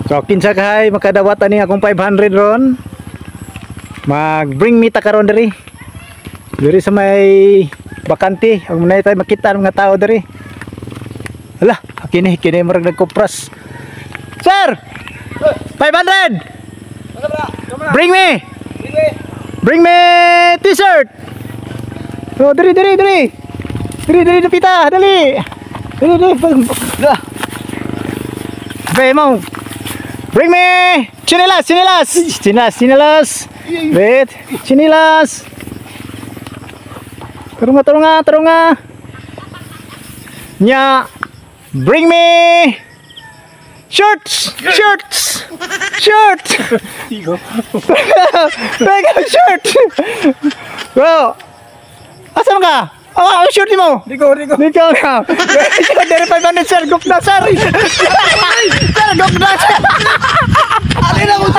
So kinsa kay makadawat ani akong 500 ron. Mag bring me ta karon diri. Diri sa may bakante, ang munay tayo makita ng mga tao diri. Hala, kini murag nagkupras. Sir! 500! Bring me! Bring me t-shirt! Oh, diri napita, dali! Dali. Be mo. Bring me chinelas. Wait, chinelas. Tarunga. Nya. Bring me shirts. Shirt. Bro. Asa ka? Oh, ang shirt mo. Diko ka. Dari 500 sir, gok na sir. Sir, gok na sir. Ali na mo